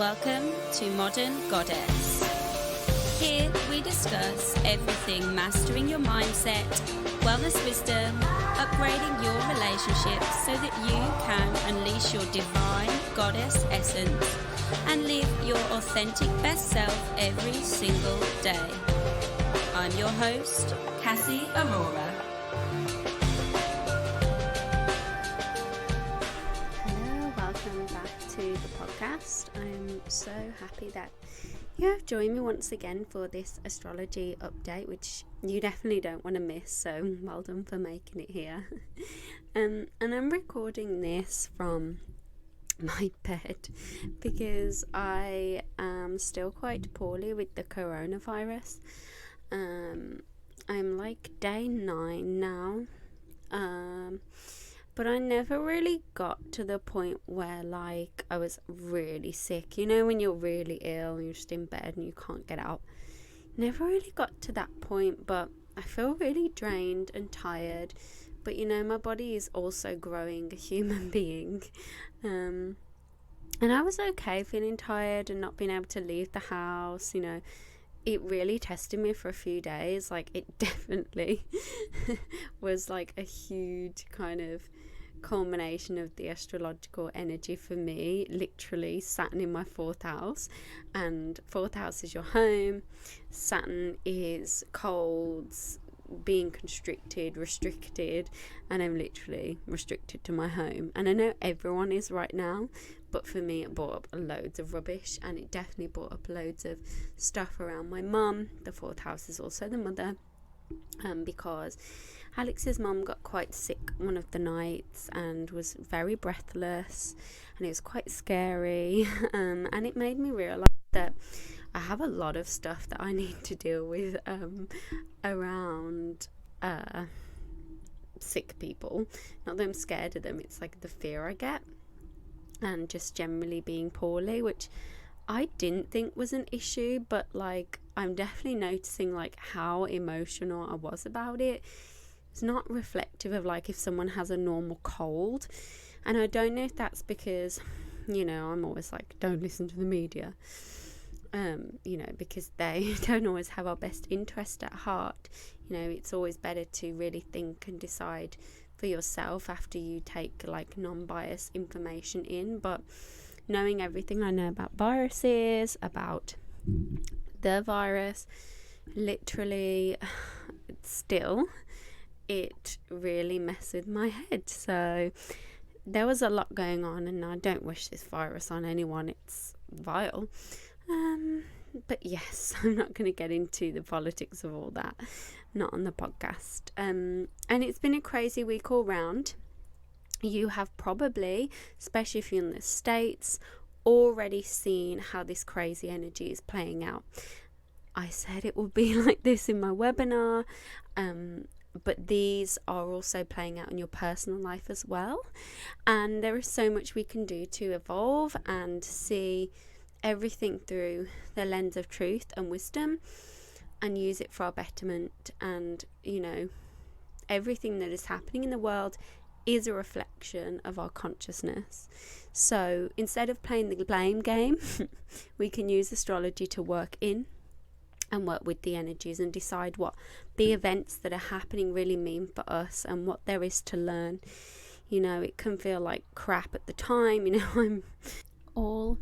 Welcome to Modern Goddess. Here we discuss everything mastering your mindset, wellness wisdom, upgrading your relationships so that you can unleash your divine goddess essence and live your authentic best self every single day. I'm your host, Cassie Aurora. Welcome back to the podcast. I'm so happy that you have joined me once again for this astrology update, which you definitely don't want to miss, so well done for making it here. And I'm recording this from my bed because I am still quite poorly with the coronavirus. I'm like day 9 now. But I never really got to the point where like I was really sick. You know, when you're really ill and you're just in bed and you can't get out. Never really got to that point, but I feel really drained and tired. But you know, my body is also growing a human being. And I was okay feeling tired and not being able to leave the house, you know. It really tested me for a few days. Like, it definitely was like a huge kind of culmination of the astrological energy for me. Literally, Saturn in my 4th house, and 4th house is your home. Saturn is colds, being constricted, restricted, and I'm literally restricted to my home. And I know everyone is right now, but for me it brought up loads of rubbish, and it definitely brought up loads of stuff around my mum. The 4th house is also the mother, because Alex's mum got quite sick one of the nights and was very breathless, and it was quite scary. And it made me realise that I have a lot of stuff that I need to deal with around sick people. Not that I'm scared of them, it's like the fear I get, and just generally being poorly, which I didn't think was an issue, but like I'm definitely noticing like how emotional I was about it. It's not reflective of like if someone has a normal cold. And I don't know if that's because, you know, I'm always like, don't listen to the media, you know, because they don't always have our best interest at heart. You know, it's always better to really think and decide for yourself after you take like non-biased information in. But knowing everything I know about viruses, about the virus, literally still it really messed with my head. So there was a lot going on, and I don't wish this virus on anyone. It's vile. But yes, I'm not going to get into the politics of all that, not on the podcast. And it's been a crazy week all round. You have probably, especially if you're in the States, already seen how this crazy energy is playing out. I said it would be like this in my webinar, but these are also playing out in your personal life as well. And there is so much we can do to evolve and see everything through the lens of truth and wisdom, and use it for our betterment. And you know, everything that is happening in the world is a reflection of our consciousness. So instead of playing the blame game, we can use astrology to work in and work with the energies and decide what the events that are happening really mean for us and what there is to learn. You know, it can feel like crap at the time. You know, I'm all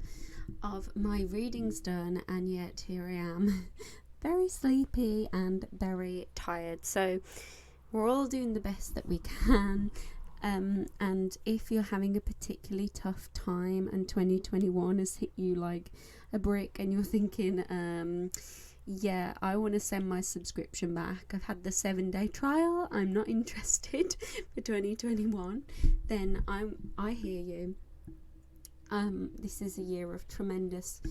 of my readings done, and yet here I am very sleepy and very tired. So we're all doing the best that we can. And if you're having a particularly tough time and 2021 has hit you like a brick and you're thinking, yeah, I want to send my subscription back, I've had the 7-day trial, I'm not interested for 2021, then I hear you. This is a year of tremendous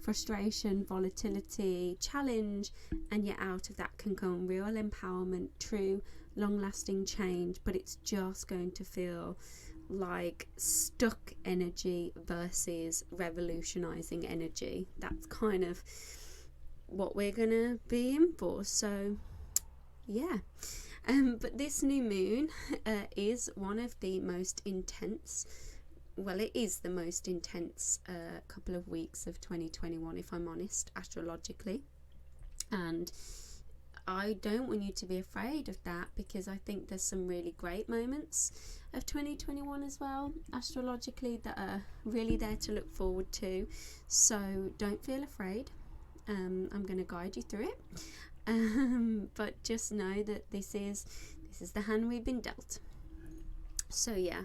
frustration, volatility, challenge, and yet out of that can come real empowerment, true long-lasting change. But it's just going to feel like stuck energy versus revolutionizing energy. That's kind of what we're gonna be in for. So yeah, but this new moon is one of the most intense well, it is the most intense couple of weeks of 2021, if I'm honest, astrologically. And I don't want you to be afraid of that, because I think there's some really great moments of 2021 as well, astrologically, that are really there to look forward to. So don't feel afraid. I'm going to guide you through it. But just know that this is the hand we've been dealt. So yeah,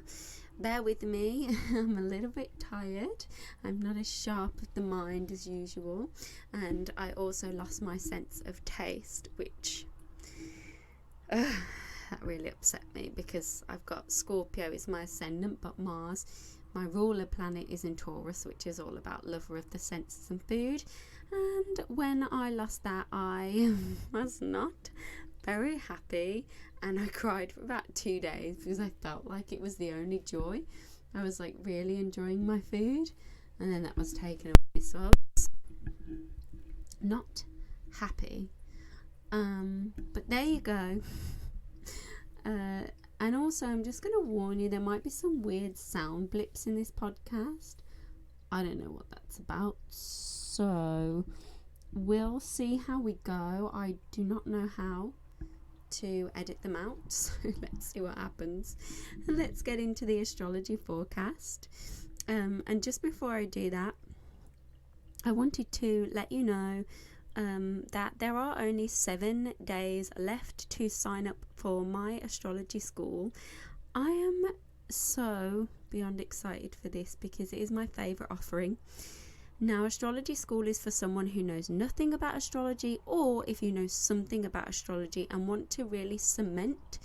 bear with me. I'm a little bit tired. I'm not as sharp of the mind as usual, and I also lost my sense of taste, which that really upset me, because I've got Scorpio is my ascendant, but Mars, my ruler planet, is in Taurus, which is all about lover of the senses and food. And when I lost that, I was not very happy, and I cried for about 2 days, because I felt like it was the only joy. I was like really enjoying my food, and then that was taken away, so I was not happy. But there you go. And also, I'm just going to warn you, there might be some weird sound blips in this podcast. I don't know what that's about, so we'll see how we go. I do not know how to edit them out, so let's see what happens. And let's get into the astrology forecast. And just before I do that, I wanted to let you know that there are only 7 days left to sign up for my astrology school. I am so beyond excited for this, because it is my favourite offering. Now, astrology school is for someone who knows nothing about astrology, or if you know something about astrology and want to really cement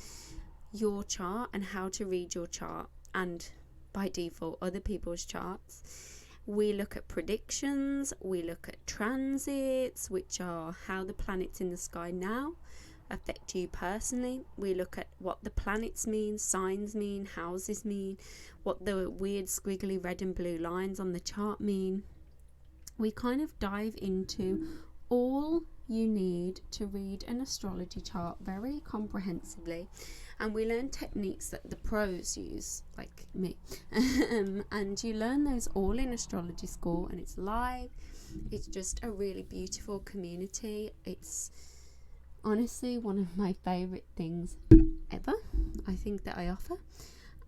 your chart and how to read your chart, and by default other people's charts. We look at predictions, we look at transits, which are how the planets in the sky now affect you personally. We look at what the planets mean, signs mean, houses mean, what the weird squiggly red and blue lines on the chart mean. We kind of dive into all you need to read an astrology chart very comprehensively, and we learn techniques that the pros use, like me. And you learn those all in astrology school, and it's live. It's just a really beautiful community. It's honestly one of my favorite things ever, I think, that I offer.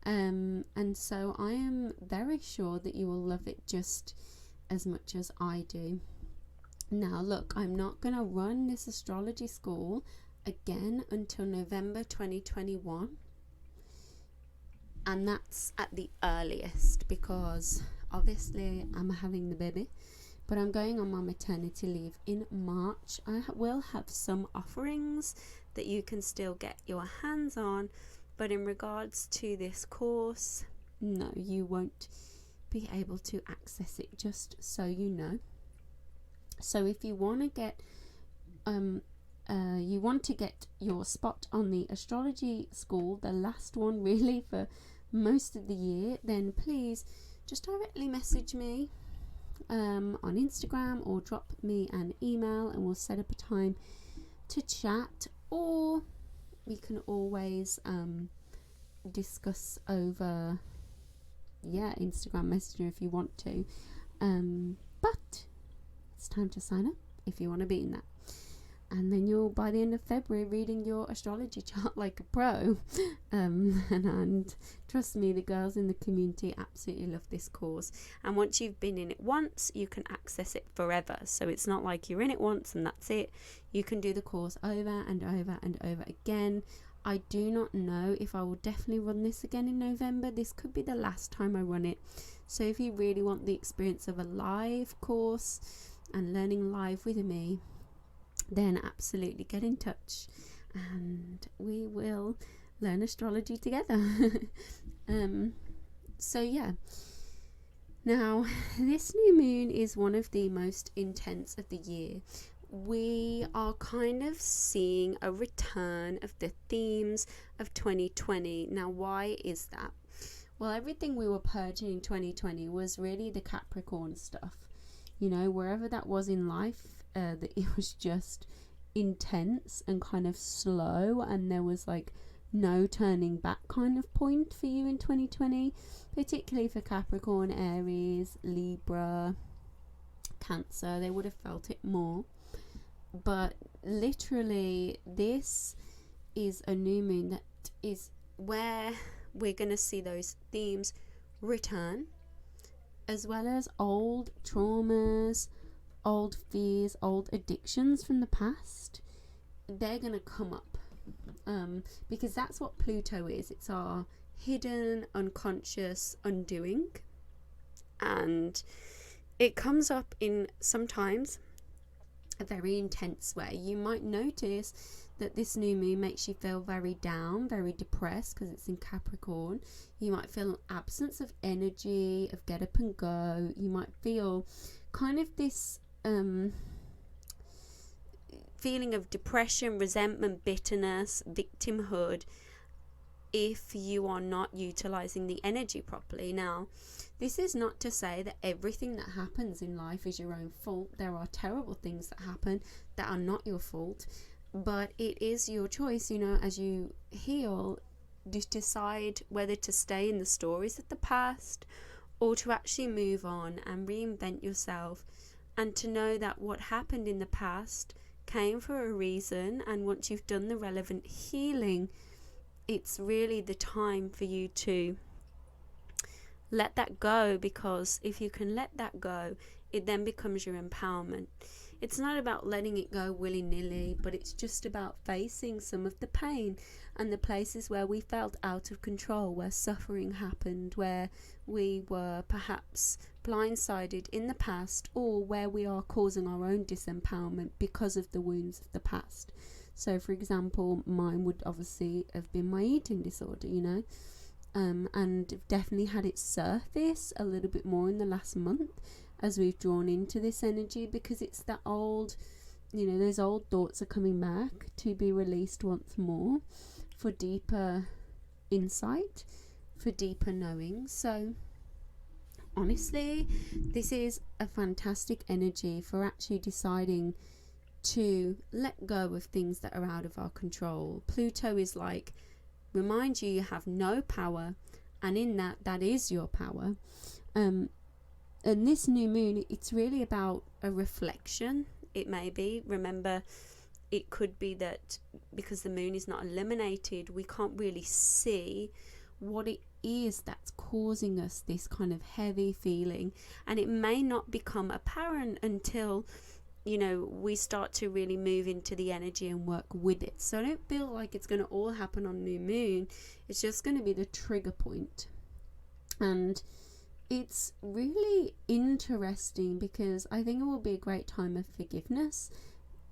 And so I am very sure that you will love it just as much as I do. Now look, I'm not going to run this astrology school again until November 2021, and that's at the earliest, because obviously I'm having the baby, but I'm going on my maternity leave in March. I will have some offerings that you can still get your hands on, but in regards to this course, no, you won't be able to access it, just so you know. So if you want to get your spot on the astrology school, the last one really for most of the year, then please just directly message me on Instagram, or drop me an email, and we'll set up a time to chat, or we can always discuss over Instagram Messenger if you want to, but it's time to sign up if you want to be in that, and then you'll, by the end of February, reading your astrology chart like a pro. And trust me, the girls in the community absolutely love this course, and once you've been in it once, you can access it forever. So it's not like you're in it once and that's it. You can do the course over and over and over again. I do not know if I will definitely run this again in November. This could be the last time I run it. So if you really want the experience of a live course and learning live with me, then absolutely get in touch and we will learn astrology together. So yeah. Now, this new moon is one of the most intense of the year. We are kind of seeing a return of the themes of 2020. Now, why is that? Well, everything we were purging in 2020 was really the Capricorn stuff. You know, wherever that was in life, that it was just intense and kind of slow, and there was like no turning back kind of point for you in 2020, particularly for Capricorn, Aries, Libra, Cancer. They would have felt it more. But literally, this is a new moon that is where we're going to see those themes return, as well as old traumas, old fears, old addictions from the past. They're going to come up, because that's what Pluto is. It's our hidden, unconscious undoing, and it comes up in sometimes a very intense way. You might notice that this new moon makes you feel very down, very depressed, because it's in Capricorn. You might feel an absence of energy, of get up and go. You might feel kind of this feeling of depression, resentment, bitterness, victimhood, if you are not utilizing the energy properly. Now, this is not to say that everything that happens in life is your own fault. There are terrible things that happen that are not your fault, but it is your choice, as you heal, to decide whether to stay in the stories of the past or to actually move on and reinvent yourself, and to know that what happened in the past came for a reason. And once you've done the relevant healing, it's really the time for you to let that go, because if you can let that go, it then becomes your empowerment. It's not about letting it go willy-nilly, but it's just about facing some of the pain and the places where we felt out of control, where suffering happened, where we were perhaps blindsided in the past, or where we are causing our own disempowerment because of the wounds of the past. So, for example, mine would obviously have been my eating disorder, and definitely had it surface a little bit more in the last month as we've drawn into this energy, because it's that old, those old thoughts are coming back to be released once more for deeper insight, for deeper knowing. So honestly, this is a fantastic energy for actually deciding to let go of things that are out of our control. Pluto is like, remind you have no power, and in that is your power. And this new moon, it's really about a reflection. It may be, remember, it could be that because the moon is not illuminated, we can't really see what it is that's causing us this kind of heavy feeling, and it may not become apparent until we start to really move into the energy and work with it. So I don't feel like it's going to all happen on new moon. It's just going to be the trigger point. And it's really interesting because I think it will be a great time of forgiveness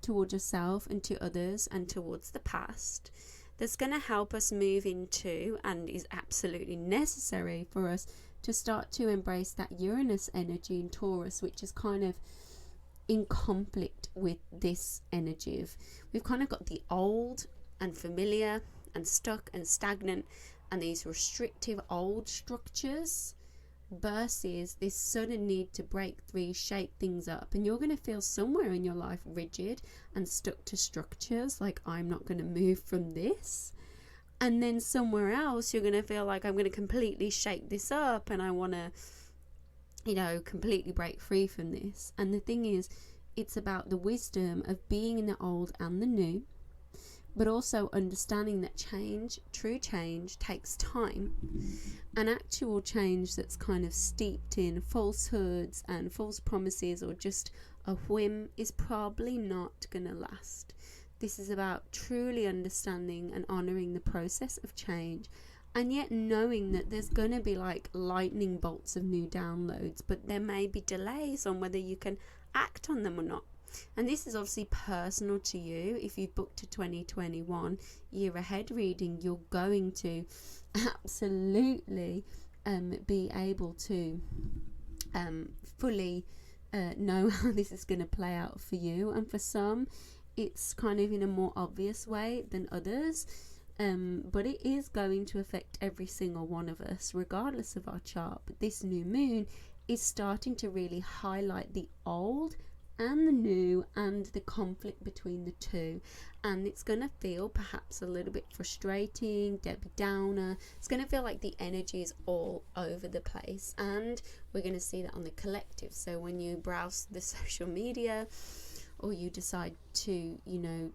towards yourself and to others and towards the past. That's going to help us move into, and is absolutely necessary for us to start to embrace that Uranus energy in Taurus, which is kind of in conflict with this energy of, we've kind of got the old and familiar and stuck and stagnant and these restrictive old structures versus this sudden need to break free, shake things up. And you're going to feel somewhere in your life rigid and stuck to structures, like I'm not going to move from this. And then somewhere else you're going to feel like I'm going to completely shake this up and I want to completely break free from this. And the thing is, it's about the wisdom of being in the old and the new, but also understanding that change, true change, takes time. An actual change that's kind of steeped in falsehoods and false promises or just a whim is probably not going to last. This is about truly understanding and honouring the process of change, and yet knowing that there's going to be like lightning bolts of new downloads, but there may be delays on whether you can act on them or not. And this is obviously personal to you. If you've booked a 2021 year ahead reading, you're going to absolutely be able to fully know how this is going to play out for you. And for some, it's kind of in a more obvious way than others. But it is going to affect every single one of us regardless of our chart. But this new moon is starting to really highlight the old and the new and the conflict between the two. And it's going to feel perhaps a little bit frustrating, Debbie Downer. It's going to feel like the energy is all over the place, and we're going to see that on the collective. So when you browse the social media, or you decide to,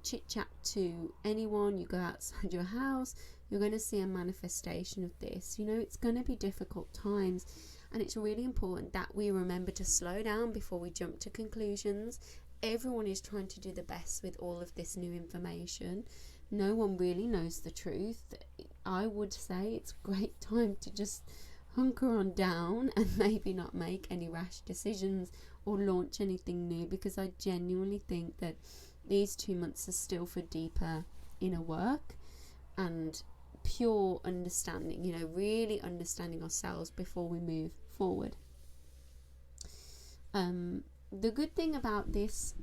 chit chat to anyone, you go outside your house, you're going to see a manifestation of this. It's going to be difficult times, and it's really important that we remember to slow down before we jump to conclusions. Everyone is trying to do the best with all of this new information. No one really knows the truth. I would say it's a great time to just hunker on down and maybe not make any rash decisions or launch anything new, because I genuinely think that these 2 months are still for deeper inner work and pure understanding, really understanding ourselves before we move forward. The good thing about this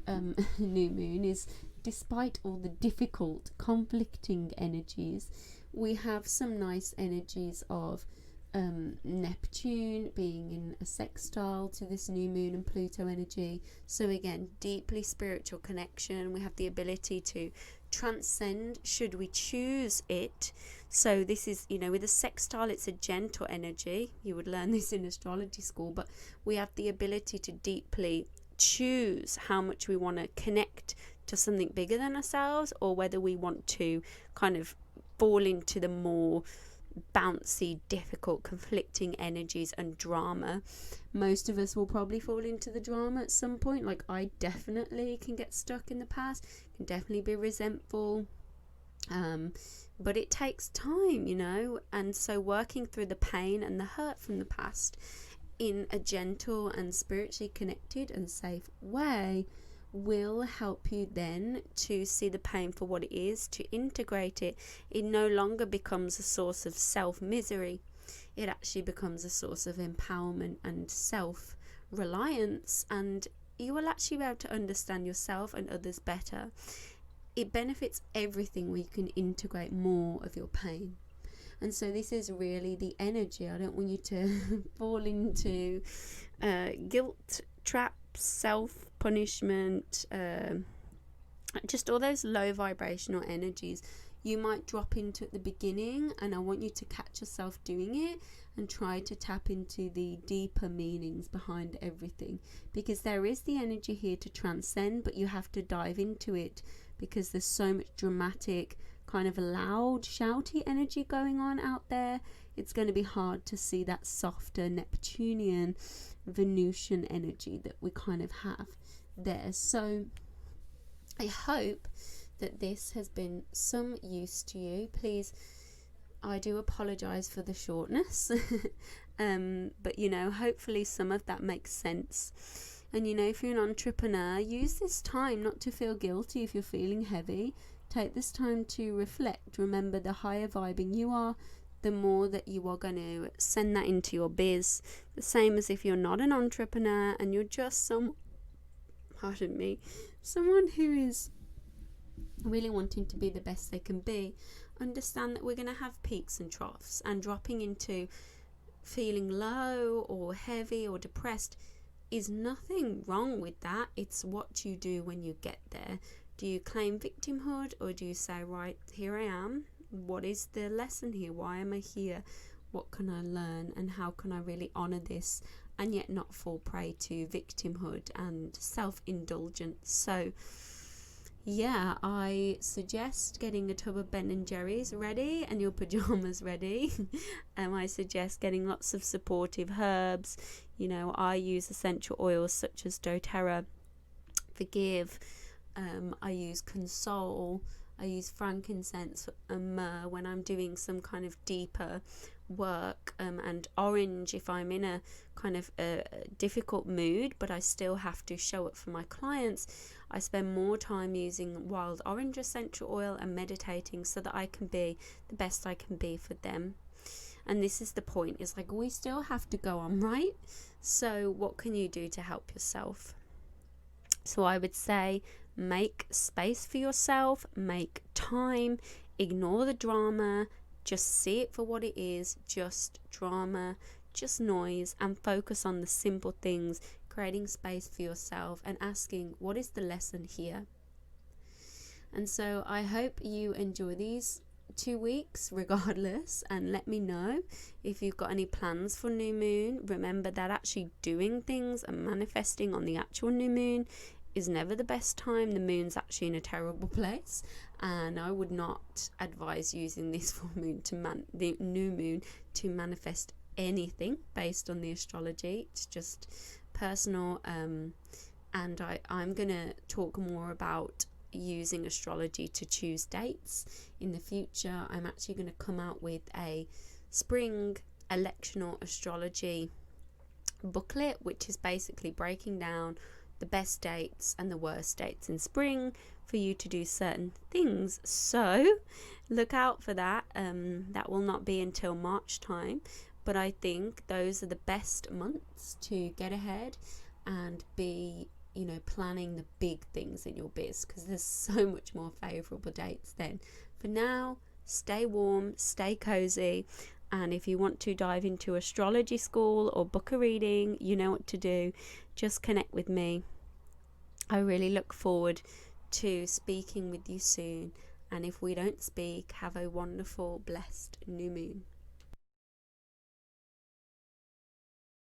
new moon is, despite all the difficult, conflicting energies, we have some nice energies of Neptune being in a sextile to this new moon and Pluto energy. So again, deeply spiritual connection. We have the ability to transcend should we choose it. So this is, with a sextile, it's a gentle energy. You would learn this in astrology school, but we have the ability to deeply choose how much we want to connect to something bigger than ourselves, or whether we want to kind of fall into the more bouncy, difficult, conflicting energies and drama. Most of us will probably fall into the drama at some point. Like, I definitely can get stuck in the past, can definitely be resentful, but it takes time, and so working through the pain and the hurt from the past in a gentle and spiritually connected and safe way will help you then to see the pain for what it is, to integrate it. It no longer becomes a source of self-misery. It actually becomes a source of empowerment and self-reliance, and you will actually be able to understand yourself and others better. It benefits everything where you can integrate more of your pain. And so this is really the energy. I don't want you to fall into guilt traps, self-punishment, just all those low vibrational energies you might drop into at the beginning, and I want you to catch yourself doing it and try to tap into the deeper meanings behind everything, because there is the energy here to transcend, but you have to dive into it, because there's so much dramatic, kind of loud, shouty energy going on out there. It's going to be hard to see that softer Neptunian, Venusian energy that we kind of have there. So I hope that this has been some use to you. Please, I do apologize for the shortness, but hopefully some of that makes sense. And if you're an entrepreneur, use this time not to feel guilty if you're feeling heavy. Take this time to reflect. Remember, the higher vibing you are, the more that you are going to send that into your biz. The same as if you're not an entrepreneur and you're just someone who is really wanting to be the best they can be. Understand that we're going to have peaks and troughs, and dropping into feeling low or heavy or depressed is nothing wrong with that. It's what you do when you get there. Do you claim victimhood, or do you say, right, here I am, what is the lesson here, why am I here, what can I learn, and how can I really honor this and yet not fall prey to victimhood and self-indulgence? So yeah, I suggest getting a tub of Ben and Jerry's ready and your pajamas ready. I suggest getting lots of supportive herbs. I use essential oils such as doTERRA, Forgive. I use Console. I use frankincense and myrrh when I'm doing some kind of deeper work, and orange if I'm in a kind of a difficult mood but I still have to show up for my clients. I spend more time using wild orange essential oil and meditating so that I can be the best I can be for them. And this is the point, is like, we still have to go on, right? So what can you do to help yourself? So I would say, make space for yourself, make time, ignore the drama, just see it for what it is, just drama, just noise, and focus on the simple things, creating space for yourself and asking, what is the lesson here? And so I hope you enjoy these 2 weeks regardless, and let me know if you've got any plans for new moon. Remember that actually doing things and manifesting on the actual new moon is never the best time. The moon's actually in a terrible place, and I would not advise using this full moon the new moon to manifest anything based on the astrology. It's just personal, and I'm gonna talk more about using astrology to choose dates in the future. I'm actually going to come out with a spring electional astrology booklet, which is basically breaking down the best dates and the worst dates in spring for you to do certain things. So look out for that. That will not be until March time, but I think those are the best months to get ahead and be planning the big things in your biz, because there's so much more favorable dates then. For now, stay warm, stay cozy, and if you want to dive into astrology school or book a reading, you know what to do. Just connect with me. I really look forward to speaking with you soon, and if we don't speak, have a wonderful, blessed new moon.